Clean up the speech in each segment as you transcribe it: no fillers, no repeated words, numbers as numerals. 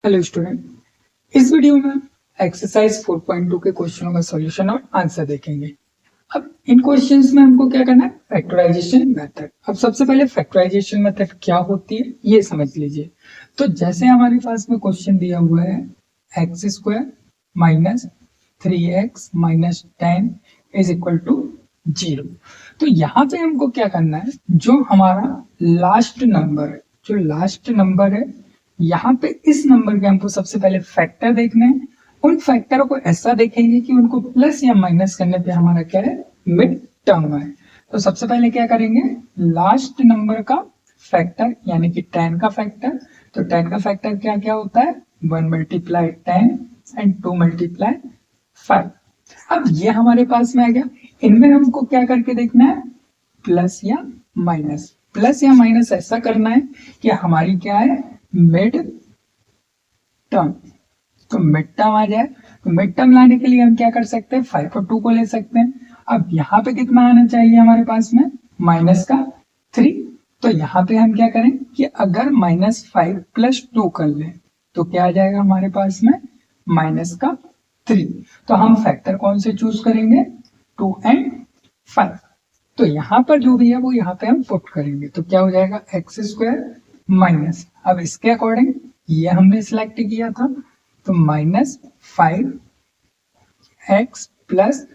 Hello student, इस video में exercise 4.2 के क्वेश्चनों का सॉल्यूशन और आंसर देखेंगे। अब इन क्वेश्चंस में हमको क्या करना है, फैक्टराइजेशन मेथड। अब सबसे पहले फैक्टराइजेशन मेथड क्या होती है ये समझ लीजिए। तो जैसे हमारे पास में क्वेश्चन दिया हुआ है x square minus 3x minus 10 is equal to 0। तो यहाँ पे हमको क्या करना है, जो हमारा लास्ट नंबर है यहाँ पे इस नंबर के हमको सबसे पहले फैक्टर देखने हैं। उन फैक्टरों को ऐसा देखेंगे कि उनको प्लस या माइनस करने पे हमारा क्या है, मिड टर्म है। तो सबसे पहले क्या करेंगे, लास्ट नंबर का फैक्टर यानी कि 10 का फैक्टर। तो 10 का फैक्टर क्या क्या होता है, 1 मल्टीप्लाई 10 एंड 2 मल्टीप्लाई 5। अब ये हमारे पास में आ गया। इनमें हमको क्या करके देखना है, प्लस या माइनस। प्लस या माइनस ऐसा करना है कि हमारी क्या है, मिड टर्म। तो मिड टर्म आ जाए। तो मिड टर्म लाने के लिए हम क्या कर सकते हैं, 5 और 2 को ले सकते हैं। अब यहाँ पे कितना आना चाहिए हमारे पास में, माइनस का 3। तो यहाँ पे हम क्या करें कि अगर -5 + 2 कर ले तो क्या आ जाएगा हमारे पास में, -3। तो हम फैक्टर कौन से चूज करेंगे, 2 एंड 5। तो यहाँ पर जो भी है वो यहाँ पे हम पुट करेंगे। तो क्या हो जाएगा, एक्स स्क्वायर माइनस, अब इसके अकॉर्डिंग ये हमने सिलेक्ट किया था, तो -5x +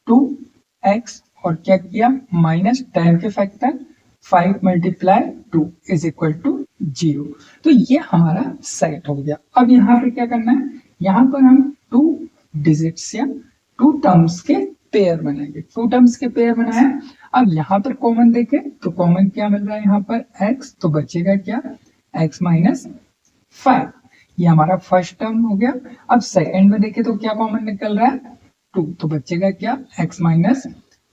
2x और क्या किया, -10 के फैक्टर 5 × 2 इज इक्वल टू 0। तो ये हमारा सेट हो गया। अब यहाँ पे क्या करना है, यहाँ पर हम 2 डिजिट्स या 2 टर्म्स के पेयर बनाएंगे। 2 टर्म्स के पेयर बनाए। अब यहाँ पर कॉमन देखें तो कॉमन क्या मिल रहा है, यहाँ पर x, तो बचेगा क्या, x - 5। ये हमारा फर्स्ट टर्म हो गया। अब सेकंड में देखें तो क्या कॉमन निकल रहा है, 2, तो बचेगा क्या, x -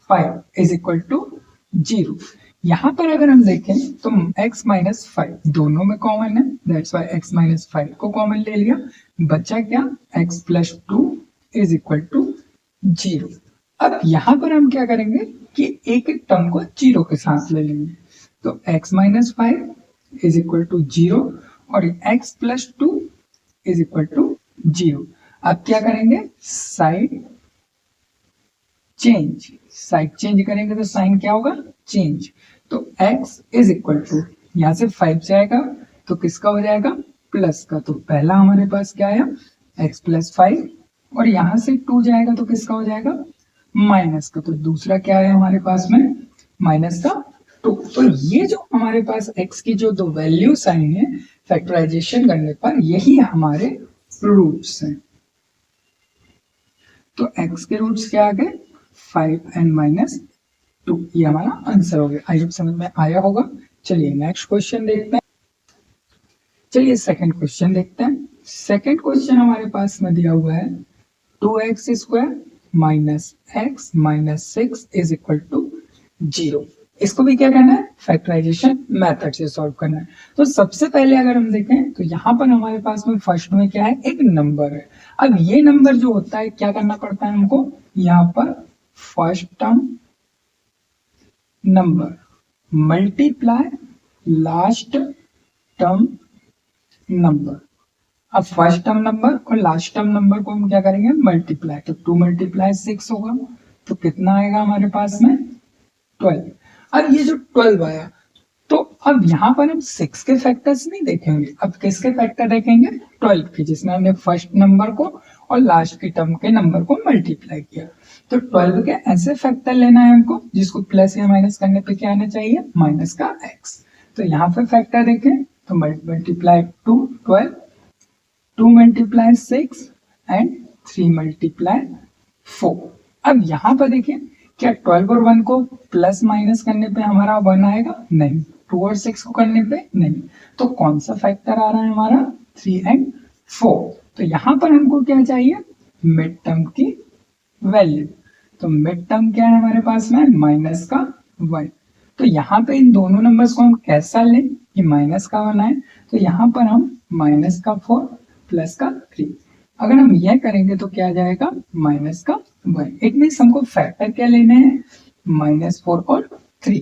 5 इज इक्वल टू 0। यहाँ पर अगर हम देखें तो x - 5 दोनों में कॉमन है, दैट्स व्हाई x - 5 को कॉमन ले लिया। बचा क्या, x + 2 इज इक्वल टू 0। अब यहाँ पर हम क्या करेंगे कि एक एक टर्म को 0 के साथ ले लेंगे। तो x - 5 इज इक्वल टू 0 और x + 2 इज इक्वल टू 0। अब क्या करेंगे, साइड चेंज करेंगे तो साइन क्या होगा, चेंज। तो x इज इक्वल टू, यहाँ से 5 जाएगा तो किसका हो जाएगा, प्लस का। तो पहला हमारे पास क्या आया, x + 5 और यहाँ से 2 जाएगा तो किसका हो जाएगा, माइनस का। तो दूसरा क्या है हमारे पास में, -2। तो ये जो हमारे पास x की जो 2 वैल्यूज आई हैं फैक्टराइजेशन करने पर, यही हमारे रूट्स हैं। तो x के रूट्स क्या आ गए, 5 एंड -2। ये हमारा आंसर हो गया। आई होप समझ में आया होगा। चलिए नेक्स्ट क्वेश्चन देखते हैं। चलिए सेकंड क्वेश्चन देखते हैं। सेकंड क्वेश्चन हमारे पास में दिया हुआ है 2x² - x - 6 is equal to 0। इसको भी क्या करना है, फैक्टराइजेशन मेथड से सॉल्व करना है। तो सबसे पहले अगर हम देखें तो यहाँ पर हमारे पास में फर्स्ट में क्या है, एक नंबर है। अब ये नंबर जो होता है क्या करना पड़ता है हमको, यहाँ पर first term number multiply last term number. अब फर्स्ट टर्म नंबर और लास्ट टर्म नंबर को हम क्या करेंगे, मल्टीप्लाई। तो 2 × 6 होगा, तो कितना आएगा हमारे पास में, 12। अब ये जो 12 आया, तो अब यहाँ पर हम 6 के फैक्टर्स नहीं देखेंगे, अब किसके फैक्टर देखेंगे, 12 के, जिसमें हमने फर्स्ट नंबर को और लास्ट के टर्म के नंबर को मल्टीप्लाई किया। तो 12 के ऐसे फैक्टर लेना है हमको जिसको प्लस या माइनस करने पे क्या आना चाहिए, माइनस का x। तो यहाँ पे फैक्टर देखें तो मल्टीप्लाई 2 12, 2 × 6 एंड 3 × 4। अब यहाँ पर देखिए क्या 12 और 1 को प्लस माइनस करने पे हमारा 1 आएगा, नहीं। 2 और 6 को करने पे नहीं। तो कौन सा फैक्टर आ रहा है हमारा, 3 एंड 4। तो यहाँ पर हमको क्या चाहिए, मिड टर्म की वैल्यू। तो मिड टर्म क्या है हमारे पास में, माइनस का 1। तो यहाँ पे इन दोनों नंबर्स को हम कैसा लें कि माइनस का 1 आए। तो यहाँ पर हम माइनस का 4 प्लस का 3, अगर हम यह करेंगे तो क्या जाएगा, माइनस का 1। इट मीन्स हमको फैक्टर क्या लेने हैं, -4 और 3।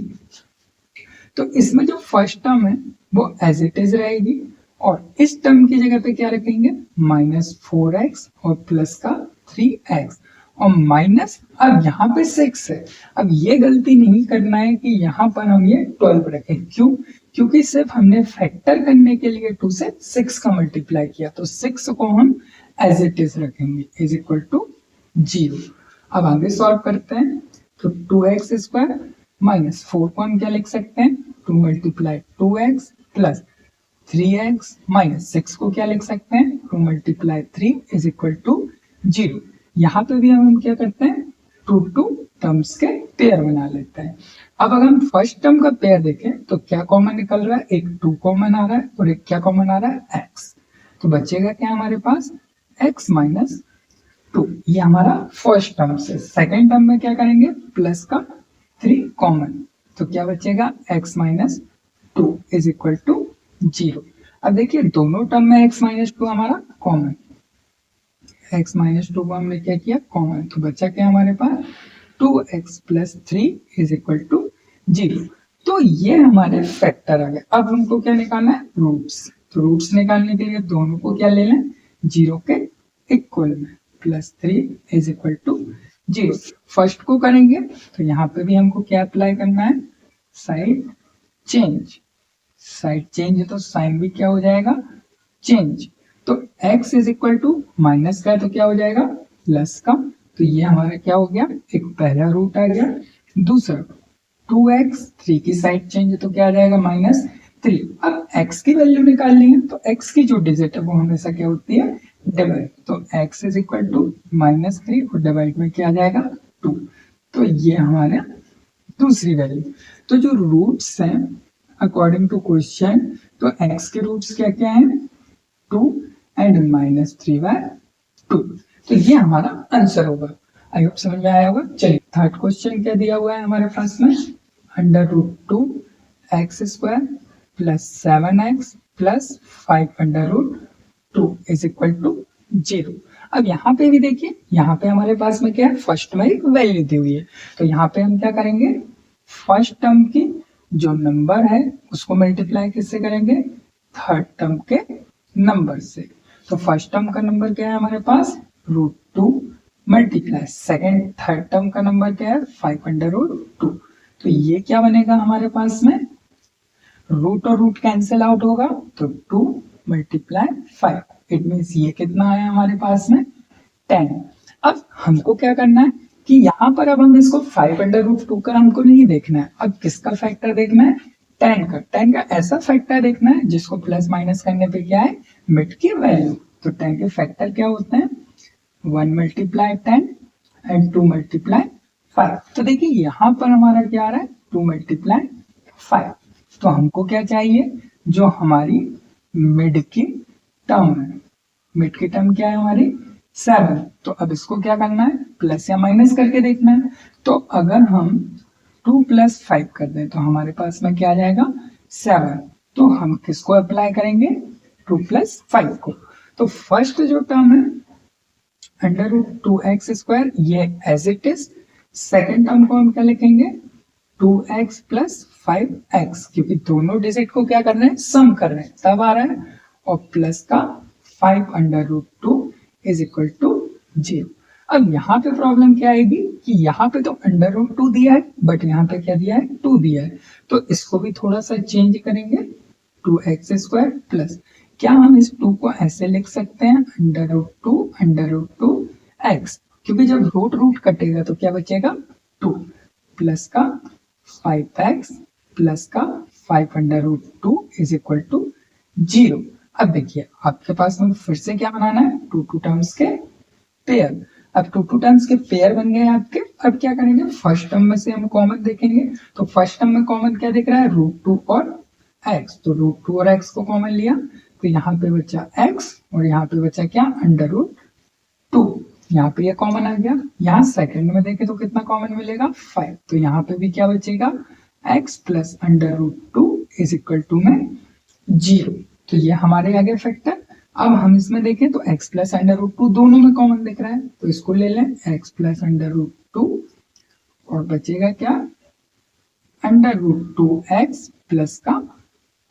तो इसमें जो फर्स्ट टर्म है वो एज इट इज रहेगी और इस टर्म की जगह पे क्या रखेंगे, -4x और प्लस का 3x और माइनस, अब यहाँ पे 6 है। अब ये गलती नहीं करना है कि यहाँ पर हम ये 12 रखें, क्यों, क्योंकि सिर्फ हमने फैक्टर करने के लिए 2 से 6 का मल्टीप्लाई किया, तो 6 को हम एज इट इज रखेंगे इज इक्वल टू 0। अब आगे सॉल्व करते हैं, तो 2x स्क्वायर माइनस 4 को हम क्या लिख सकते हैं, 2 multiply 2x plus 3x minus 6 को क्या लिख सकते हैं, 2 मल्टीप्लाई 3 इज इक्वल टू 0। यहाँ पे भी हम क्या करते हैं, 2 टर्म्स के पेयर बना लेते हैं। अब अगर हम फर्स्ट टर्म का पेयर देखें तो क्या कॉमन निकल रहा है, एक 2 कॉमन आ रहा है और एक क्या कॉमन आ रहा है, x। तो बचेगा क्या हमारे पास, x माइनस 2, ये हमारा फर्स्ट टर्म से। सेकेंड टर्म में क्या करेंगे, प्लस का 3 कॉमन, तो क्या बचेगा, x minus 2 is equal to 0। अब देखिए दोनों टर्म में x माइनस 2 हमारा कॉमन, x माइनस 2 को हमने क्या किया, कॉमन, तो बचा क्या हमारे पास, 2x plus 3 is equal to 0। तो ये हमारे फैक्टर आ गए। अब हमको क्या निकालना है, रूट्स। तो रूट्स निकालने के लिए दोनों को क्या ले लें, 0 के इक्वल में, plus 3 is equal to 0। First को करेंगे तो यहाँ पे भी हमको क्या अप्लाई करना है, साइड चेंज। साइड चेंज है तो साइन भी क्या हो जाएगा, चेंज। तो x is equal to minus का है तो क्या हो जाएगा, प्लस का, तो ये हमारा क्या हो गया, एक पहला रूट आ गया। दूसरा 2x, 3 की साइड चेंज है तो क्या आ जाएगा, -3। अब x की वैल्यू निकालनी है तो x की जो डिजिट है वो हमेशा क्या होती है, डिवाइड। तो x इज इक्वल टू -3 और डिवाइड में क्या आ जाएगा, 2। तो ये हमारा दूसरी वैल्यू। तो जो रूट्स हैं अकॉर्डिंग टू क्वेश्चन, तो x के रूट्स क्या क्या हैं, 2 एंड -3/2। तो ये हमारा आंसर होगा। आई होप समझ में आया होगा। चलिए थर्ड क्वेश्चन क्या दिया हुआ है हमारे पास में, √2x² plus 7x plus 5√2 is equal to 0। अब यहाँ पे भी देखिए, यहाँ पे हमारे पास में क्या है, फर्स्ट में एक वैल्यू दी हुई है, तो यहाँ पे हम क्या करेंगे, फर्स्ट टर्म की जो नंबर है उसको मल्टीप्लाई किससे करेंगे, थर्ड टर्म के नंबर से। तो फर्स्ट टर्म का नंबर क्या है हमारे पास, √2 मल्टीप्लाई सेकेंड थर्ड टर्म का नंबर क्या है, 5√2। तो ये क्या बनेगा हमारे पास में, रूट और रूट कैंसिल आउट होगा तो 2 मल्टीप्लाई 5, इट मीन्स ये कितना आया हमारे पास में, 10। अब हमको क्या करना है कि यहाँ पर अब हम इसको 5√2 का हमको नहीं देखना है, अब किसका फैक्टर देखना है, 10 का ऐसा फैक्टर देखना है जिसको प्लस माइनस करने पे क्या है, मिड की वैल्यू। तो 10 के फैक्टर क्या होते हैं, 1 मल्टीप्लाई 10 एंड 2 मल्टीप्लाई 5। तो देखिए यहाँ पर हमारा क्या आ रहा है, 2 मल्टीप्लाई 5। तो हमको क्या चाहिए, जो हमारी मिड की टर्म है, मिड की टर्म क्या है हमारी 7। तो अब इसको क्या करना है, प्लस या माइनस करके देखना है। तो अगर हम 2 + 5 कर दें तो हमारे पास में क्या आ जाएगा, 7। तो हम किसको अप्लाई करेंगे, 2 + 5 को। तो फर्स्ट जो टर्म है √2x², ये as it is. Second term को हम क्या लिखेंगे, 2x + 5x, क्योंकि दोनों डिजिट को क्या कर रहे हैं, सम कर रहे हैं, तब आ रहा है। और प्लस का 5√2 इज इक्वल टू 0। अब यहाँ पे प्रॉब्लम क्या आएगी कि यहाँ पे तो √2 दिया है बट यहाँ पे क्या दिया है, 2 दिया है। तो इसको भी थोड़ा सा चेंज करेंगे, 2x² प्लस, क्या हम इस 2 को ऐसे लिख सकते हैं, √2x, क्योंकि जब रूट कटेगा तो क्या बचेगा, 2 प्लस का 5x प्लस का 5√2 इज इक्वल टू 0। अब देखिए आपके पास में फिर से क्या बनाना है, 2 टर्म्स के पेयर। अब 2 टर्म्स के पेयर बन गए आपके। अब क्या करेंगे, फर्स्ट टर्म में से हम कॉमन देखेंगे। तो फर्स्ट टर्म में कॉमन क्या दिख रहा है, √2 और x। तो √2 और x को कॉमन लिया तो यहाँ पे बचा x और यहाँ पे बचा क्या, √2। यहाँ पे ये कॉमन आ गया। यहाँ सेकंड में देखें तो कितना कॉमन मिलेगा, 5। तो यहाँ पे भी क्या बचेगा, x plus √2 is equal to में 0। तो ये हमारे आगे फैक्टर। अब हम इसमें देखें तो x प्लस √2 दोनों में कॉमन दिख रहा है, तो इसको ले लें, x प्लस √2 और बचेगा क्या, √2x प्लस का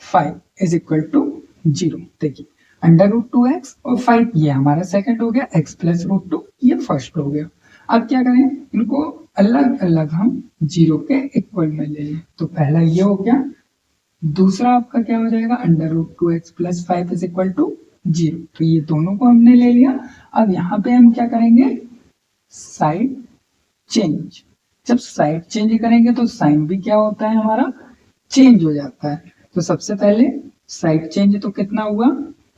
5 इज इक्वल टू जीरो। देखिए √2x और 5 ये हमारा सेकंड हो गया, x प्लस √2 ये फर्स्ट हो गया। अब क्या करें, इनको अलग अलग हम जीरो के इक्वल में ले लें। तो पहला ये हो गया, दूसरा आपका क्या हो जाएगा, √2x plus 5 is equal to zero. तो ये दोनों को हमने ले लिया। अब यहाँ पे हम क्या करेंगे, साइड चेंज। जब साइड चेंज करेंगे तो साइन भी क्या होता है हमारा, चेंज हो जाता है। तो सबसे पहले साइड चेंज तो कितना हुआ,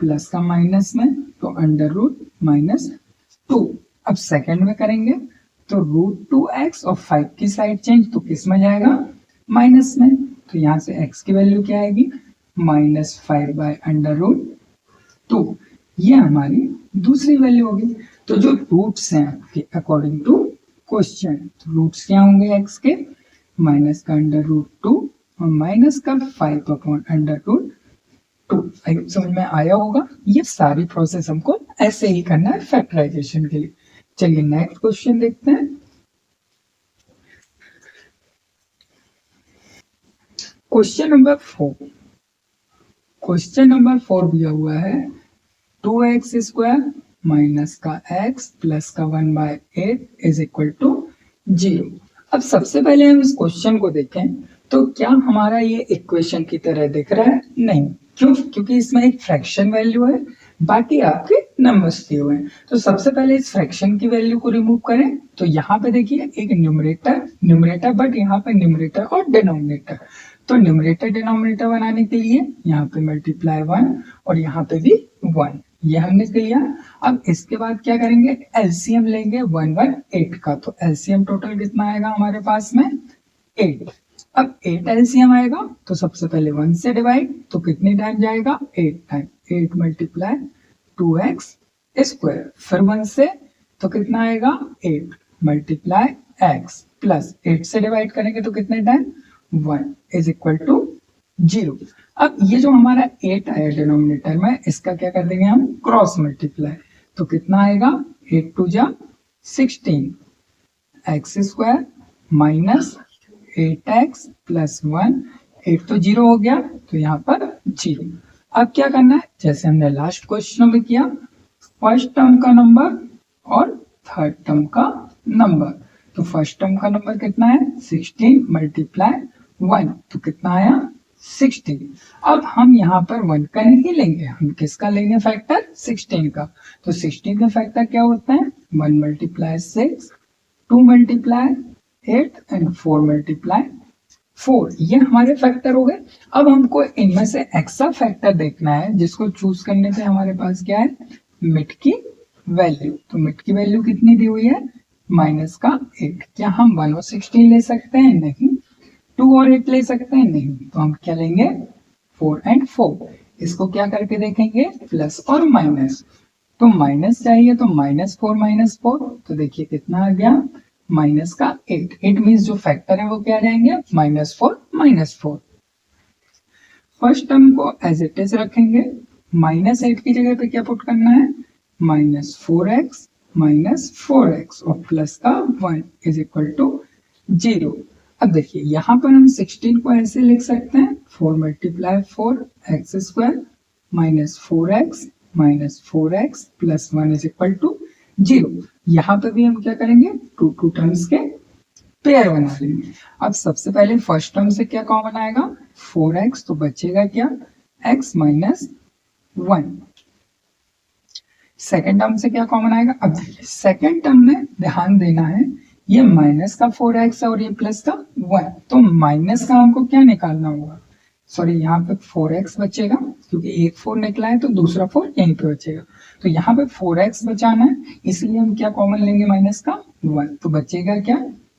प्लस का माइनस में, तो √-2। अब सेकंड में करेंगे तो √2x और 5 की साइड चेंज तो किस में जाएगा, माइनस में। तो यहाँ से x की वैल्यू क्या आएगी, -5/√2। ये हमारी दूसरी वैल्यू होगी। तो जो रूट्स हैं आपके अकॉर्डिंग टू क्वेश्चन, तो रूट्स क्या होंगे x के, माइनस का √2 और माइनस का 5/√2। समझ में आया होगा। ये सारी प्रोसेस हमको ऐसे ही करना है फैक्टराइजेशन के लिए। चलिए नेक्स्ट क्वेश्चन देखते हैं। Question number 4। क्वेश्चन नंबर 4 दिया हुआ है 2x² माइनस का x प्लस का 1/8 इज इक्वल टू 0। अब सबसे पहले हम इस क्वेश्चन को देखें तो क्या हमारा ये इक्वेशन की तरह दिख रहा है, नहीं। क्यों, क्योंकि इसमें एक फ्रैक्शन वैल्यू है, बाकी आपके नंबर्स दिए हुए हैं। तो सबसे पहले इस फ्रैक्शन की वैल्यू को रिमूव करें। तो यहाँ पे देखिए एक न्यूमरेटर बट यहाँ पे न्यूमरेटर और डिनोमिनेटर। तो न्यूमरेटर डिनोमिनेटर बनाने के लिए यहाँ पे मल्टीप्लाई 1 और यहाँ पे भी 1, ये हमने लिया। अब इसके बाद क्या करेंगे, एलसीएम लेंगे 1/8 का। तो एलसीएम टोटल कितना आएगा हमारे पास में, 8। अब 8 एलसीएम आएगा तो सबसे पहले 1 से डिवाइड, तो कितनी टाइम जाएगा, 8 टाइम। 8 मल्टीप्लाई 2x², फिर 1 से तो कितना आएगा, 8 मल्टीप्लाई x प्लस 8 से डिवाइड करेंगे तो कितने टाइम, 1 इज इक्वल टू 0। अब ये जो हमारा 8 आया डिनोमिनेटर में, इसका क्या कर देंगे हम, क्रॉस मल्टीप्लाई। तो कितना आएगा, 8 2 जा 16 x² माइनस 8x प्लस 1। 8 तो 0 हो गया, तो यहाँ पर 0। अब क्या करना है, जैसे हमने लास्ट क्वेश्चन में किया, फर्स्ट टर्म का नंबर और थर्ड टर्म का नंबर। तो फर्स्ट टर्म का नंबर कितना है, 16 मल्टीप्लाई 1, तो कितना आया, 16। अब हम यहाँ पर 1 का नहीं लेंगे, हम किसका लेंगे फैक्टर, 16 का। तो 16 का फैक्टर क्या होता है, 1 मल्टीप्लाई 6, 2 मल्टीप्लाई 8 एंड 4 मल्टीप्लाई 4। ये हमारे फैक्टर हो गए। अब हमको इनमें से एक्स्ट्रा फैक्टर देखना है, जिसको चूज करने पे हमारे पास क्या है, मिड की वैल्यू। तो मिड की वैल्यू कितनी दी हुई है, -8। क्या हम 1 और 16 ले सकते हैं, नहीं। 2 और 8 ले सकते हैं, नहीं। तो हम क्या लेंगे, 4 एंड 4। इसको क्या करके देखेंगे, प्लस और माइनस। तो माइनस चाहिए तो -4 तो देखिए कितना आ गया, माइनस का 8। 8 मीन्स जो फैक्टर है वो क्या आ जाएंगे, -4। फर्स्ट टर्म को एज इट इज रखेंगे, -8 की जगह पे क्या पुट करना है, -4x और प्लस का 1 इज इक्वल टू 0। अब देखिए यहाँ पर हम 16 को ऐसे लिख सकते हैं, 4 multiply 4 x² -4x plus 1 is equal to 0। यहाँ पे भी हम क्या करेंगे, टू टर्म्स के पेयर बना लेंगे। अब सबसे पहले फर्स्ट टर्म से क्या कॉमन आएगा, 4x, तो बचेगा क्या, x - 1। सेकेंड टर्म से क्या कॉमन आएगा, अब सेकेंड टर्म में ध्यान देना है, ये माइनस का 4x है और ये प्लस का 1। तो माइनस का हमको क्या निकालना होगा, सॉरी यहाँ पे 4x बचेगा, क्योंकि एक 4 निकला है तो दूसरा 4 यहीं पे बचेगा। तो यहाँ पे 4x बचाना है, इसलिए हम क्या कॉमन लेंगे, माइनस का 1। तो बचेगा क्या,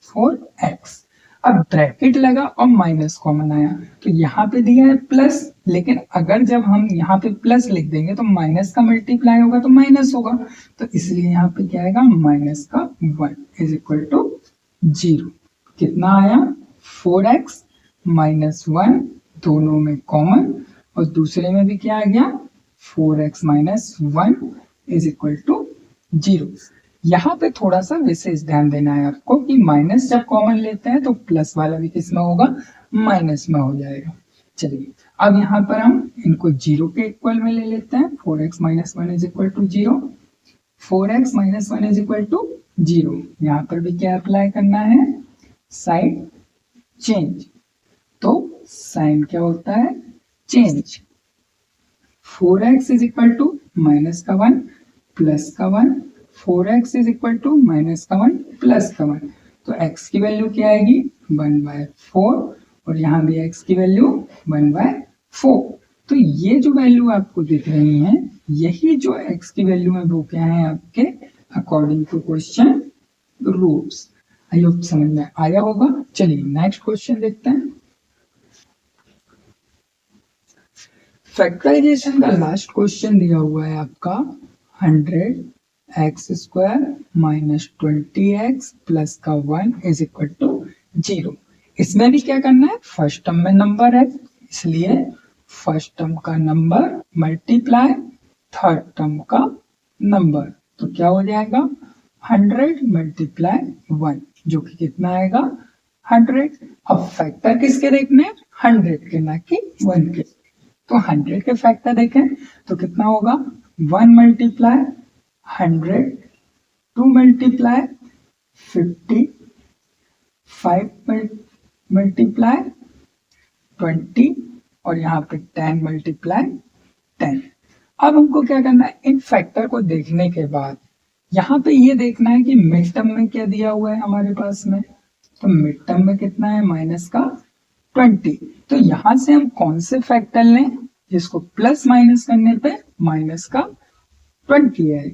4x। अब ब्रैकेट लगा और माइनस कॉमन आया, तो यहाँ पे दिया है प्लस, लेकिन अगर जब हम यहाँ पे प्लस लिख देंगे तो माइनस का मल्टीप्लाई होगा तो माइनस होगा। तो इसलिए यहाँ पे क्या आएगा, माइनस का 1 इज इक्वल टू 0। कितना आया, 4x - 1, दोनों में कॉमन, और दूसरे में भी क्या आ गया, 4x - 1 इज इक्वल टू 0। यहाँ पे थोड़ा सा विशेष ध्यान देना है आपको कि माइनस जब कॉमन लेते हैं तो प्लस वाला भी किसमें होगा, माइनस में हो जाएगा। चलिए अब यहाँ पर हम इनको 0 के इक्वल में ले लेते हैं। 4x minus 1 is equal to 0, 4x minus 1 is equal to 0। यहाँ पर भी क्या अप्लाई करना है, साइड चेंज। तो साइन क्या होता है, change. 4x is equal to minus का 1 प्लस का 1, 4x is equal to minus का 1 प्लस का 1। तो x की वैल्यू क्या आएगी, 1/4, और यहाँ भी x की वैल्यू 1/4। तो ये जो वैल्यू आपको दिख रही है, यही जो x की वैल्यू है वो क्या है आपके according to question roots. I hope समझ में आया होगा। चलिए नेक्स्ट क्वेश्चन देखते हैं। फैक्टराइजेशन का लास्ट क्वेश्चन दिया हुआ है आपका 100x² माइनस 20x प्लस का 1 इज इक्वल टू 0। इसमें भी क्या करना है, फर्स्ट टर्म में नंबर है, इसलिए फर्स्ट टर्म का नंबर मल्टीप्लाई थर्ड टर्म का नंबर। तो क्या हो जाएगा, 100 मल्टीप्लाई 1, जो कि कितना आएगा, 100। अब फैक्टर किसके देखने, 100 के, ना कि 1 के। तो 100 के फैक्टर देखें तो कितना होगा, 1 मल्टीप्लाई 100, 2 मल्टीप्लाई 50, 5 मल्टीप्लाई 20, और यहाँ पे 10 मल्टीप्लाई 10। अब हमको क्या करना है, इन फैक्टर को देखने के बाद यहाँ पे ये देखना है कि मिड टर्म में क्या दिया हुआ है हमारे पास में। तो मिड टर्म में कितना है, माइनस का 20। तो यहाँ से हम कौन से फैक्टर लें जिसको प्लस माइनस करने पे माइनस का 20 है।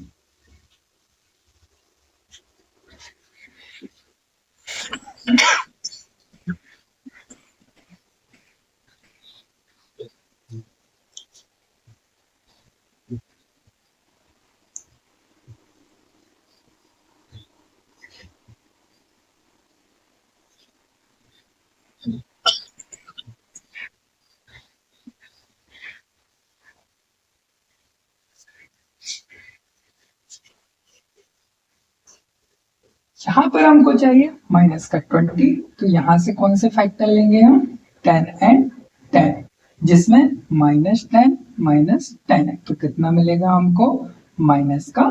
यहाँ पर हमको चाहिए माइनस का 20, तो यहाँ से कौन से फैक्टर लेंगे हम, 10 एंड 10, जिसमें -10 -10 है। तो कितना मिलेगा हमको, माइनस का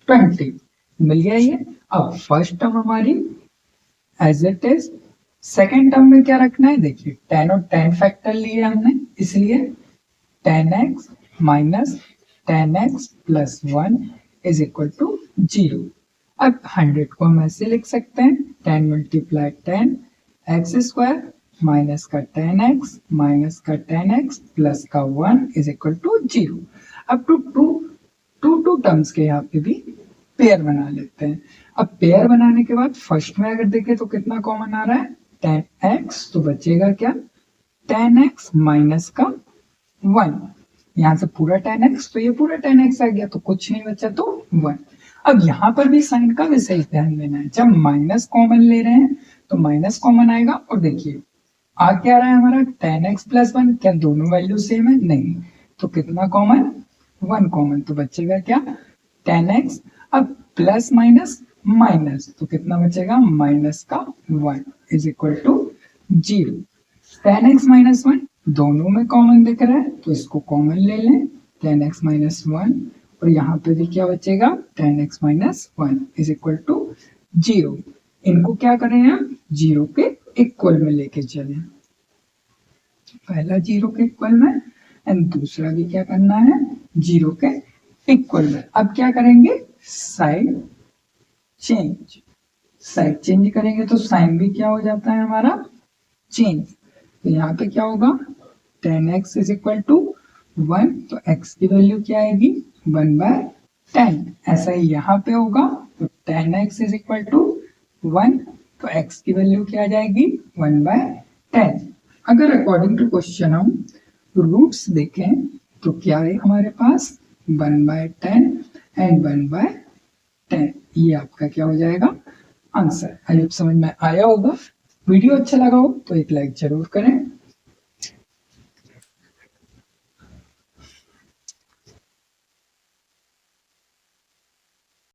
20 मिल गया ये। अब फर्स्ट टर्म हमारी as it is, second term में क्या रखना है, देखिए 10 और 10 फैक्टर लिए हमने, इसलिए 10x minus 10x plus 1 is equal to 0। अब 100 को हम ऐसे लिख सकते हैं, 10 मल्टीप्लाई 10 x² माइनस का 10x माइनस का 10x प्लस का 1 इज इक्वल टू 0। अब टू टर्म्स के यहाँ पे भी पेयर बना लेते हैं। अब पेयर बनाने के बाद फर्स्ट में अगर देखें तो कितना कॉमन आ रहा है, 10x, तो बचेगा क्या, 10x माइनस का 1। यहाँ से पूरा 10x, तो ये पूरा 10x आ गया, तो कुछ नहीं बचा, तो 1। अब यहाँ पर भी साइन का विशेष ध्यान देना है, जब माइनस कॉमन ले रहे हैं तो माइनस कॉमन आएगा, और देखिए आ क्या रहा है हमारा, 10x प्लस 1, क्या दोनों वैल्यू सेम है, नहीं, तो कितना कॉमन, 1 कॉमन, तो बचेगा क्या, 10x। अब प्लस माइनस माइनस, तो कितना बचेगा, माइनस का 1 is equal to 0। 10x minus 1 दोनों में कॉमन दिख रहा है, तो इसको कॉमन ले लें, 10x माइनस 1, और यहाँ पे भी क्या बचेगा, 10x minus 1 is equal to 0। इनको क्या करें हम, 0 के इक्वल में लेके चले, पहला 0 के इक्वल में एंड दूसरा भी क्या करना है, 0 के इक्वल में। अब क्या करेंगे, साइड चेंज, साइड चेंज करेंगे तो साइन भी क्या हो जाता है हमारा, चेंज। तो यहाँ पे क्या होगा, 10x इज इक्वल टू 1, तो x की वैल्यू क्या आएगी, 1/10। ऐसा ही यहाँ पे होगा, तो 10x इज इक्वल टू 1, तो x की वैल्यू क्या आ जाएगी, 1/10। अगर अकॉर्डिंग टू क्वेश्चन हम रूट्स देखें तो क्या है हमारे पास, 1/10 एंड 1/10, ये आपका क्या हो जाएगा, आंसर। आई होप समझ में आया होगा। वीडियो अच्छा लगा हो तो एक लाइक जरूर करें।